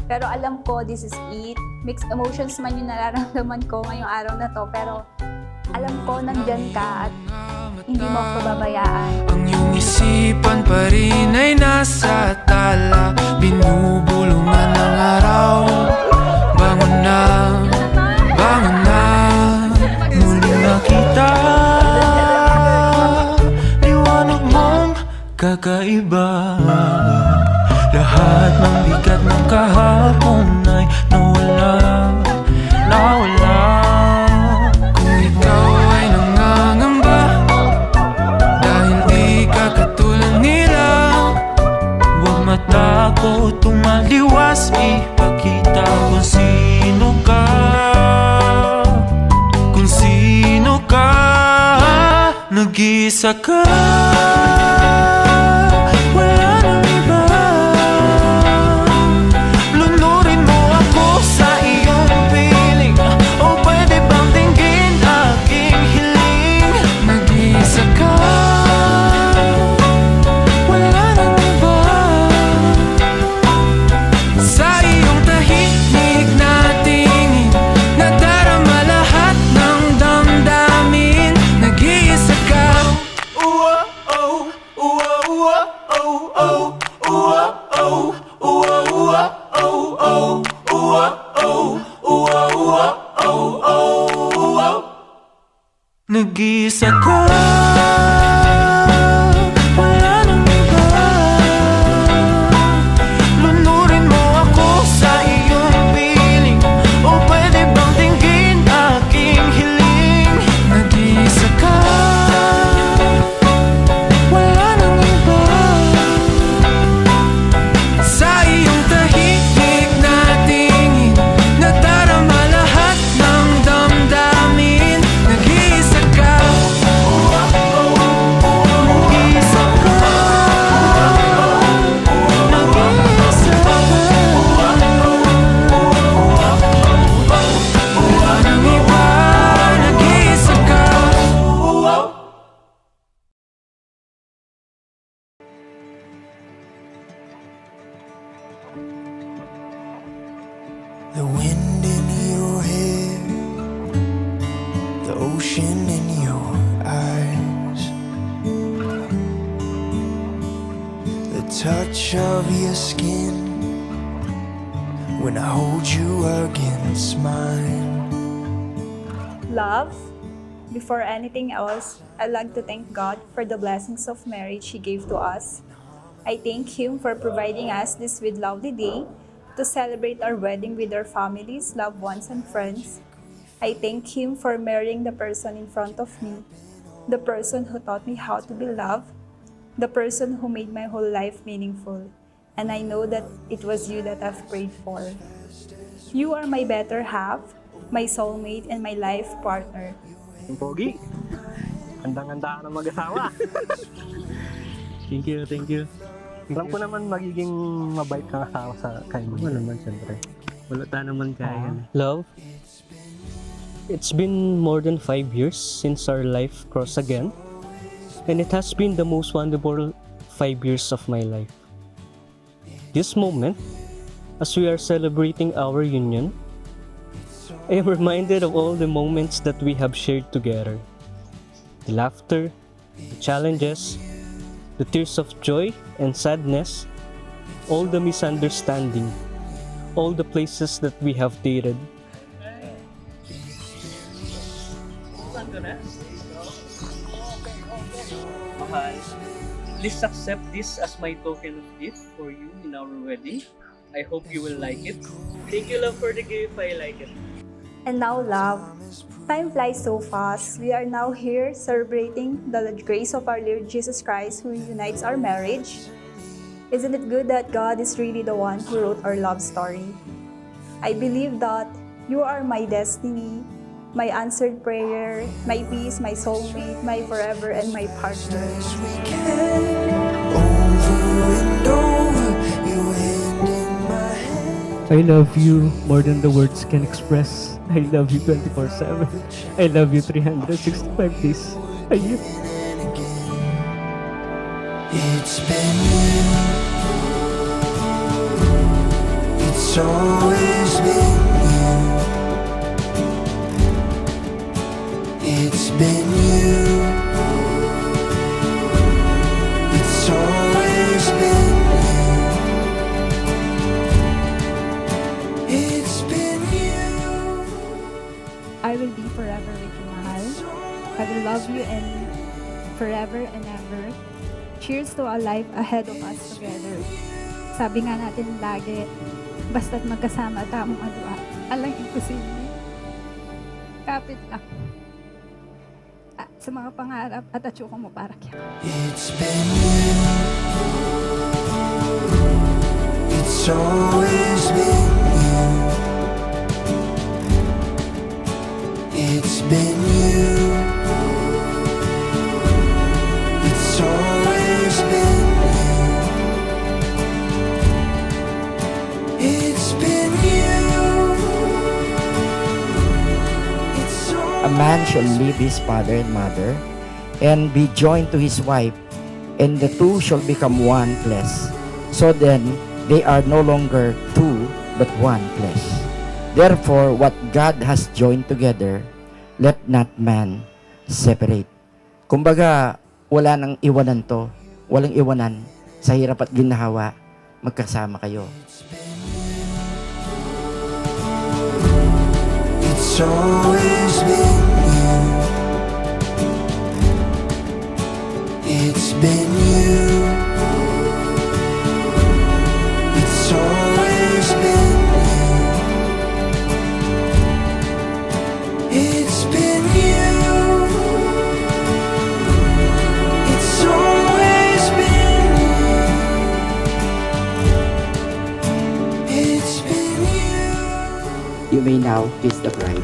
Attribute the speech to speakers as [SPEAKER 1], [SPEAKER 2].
[SPEAKER 1] Pero alam ko, this is it. Mixed emotions man yung nararamdaman ko ngayong araw na to. Pero alam ko, nandyan ka at hindi mo ako babayaan.
[SPEAKER 2] Ang iyong isipan pa rin ay nasa tala. Binubulungan ng araw. Bangon na, muli nakita. Liwanag mong kakaiba. Lahat ng bigat ng kahapon ay nawala. Kung ikaw ay nangangamba, dahil di ka katulad nila, huwag matakot, tumaliwas, ipakita kung sino ka. Kung sino ka, nag-iisa ka. Wala nang iba. Lunurin mo ako sa iyong piling. O pwede bang tingin aking hiling? Nag-iisa ka. Wala nang iba. Sa iyong tahimik na tingin, nadarama lahat ng damdamin. Nag-iisa ka. Nag-iisa ka. Wala nang iba. Lunurin mo ako sa iyong piling. O pwede bang tingin aking hiling? Nag-iisa ka. Wala nang iba. Sa iyong tahimik na tingin, nadarama lahat ng damdamin. Nag-iisa ka. Nag-iisa ka. Nag-iisa ka. Wala nang iba. Nag-iisa ka.
[SPEAKER 3] The wind in your hair, the ocean in your eyes, the touch of your skin when I hold you against mine.
[SPEAKER 1] Love, before anything else, I'd like to thank God for the blessings of marriage He gave to us. I thank Him for providing us this with lovely day to celebrate our wedding with our families, loved ones, and friends. I thank Him for marrying the person in front of me, the person who taught me how to be loved, the person who made my whole life meaningful. And I know that it was you that I've prayed for. You are my better half, my soulmate, and my life partner.
[SPEAKER 4] Yung pogi. Handang-handa ka na mag-asawa. Thank you, thank you. Alam ko naman magiging mabait kang asawa sa kayo.
[SPEAKER 5] Oo naman, siyempre. Wala tayo naman kaya. Love, it's been more than 5 years since our life crossed again. And it has been the most wonderful 5 years of my life. This moment, as we are celebrating our union, I am reminded of all the moments that we have shared together. The laughter, the challenges, the tears of joy and sadness, all the misunderstanding, all the places that we have dated.
[SPEAKER 6] Mahal, please accept this as my token of gift for you in our wedding. I hope you will like it. Thank you, love, for the gift. I like it.
[SPEAKER 1] And now, love, time flies so fast. We are now here celebrating the grace of our Lord Jesus Christ who unites our marriage. Isn't it good that God is really the one who wrote our love story? I believe that you are my destiny, my answered prayer, my peace, my soulmate, my forever, and my partner.
[SPEAKER 5] I love you more than the words can express. I love you 24/7. I love you 365 days a year.
[SPEAKER 3] It's been you. It's It's always been you. It's been you. It's always been you. It's been you.
[SPEAKER 1] I will be forever with you, mahal. I will love you and forever and ever. Cheers to a life ahead of us together. Sabi nga natin lagi, basta't magkasama tamang adwa, alang imposible. Kapit lang. At sa mga pangarap at atsuko mo para kaya.
[SPEAKER 3] It's been you. It's always been you. It's been you. It's always been you. It's been you. It's
[SPEAKER 7] A man shall leave his father and mother and be joined to his wife, and the two shall become one flesh. So then they are no longer two, but one flesh. Therefore, what God has joined together, let not man separate. Kumbaga, wala nang iwanan to. Walang iwanan. Sa hirap at ginhawa, magkasama kayo.
[SPEAKER 3] It's always been you. It's been you. It's always been you. It's been you. It's always been you. It's been you.
[SPEAKER 7] You may now kiss the bride.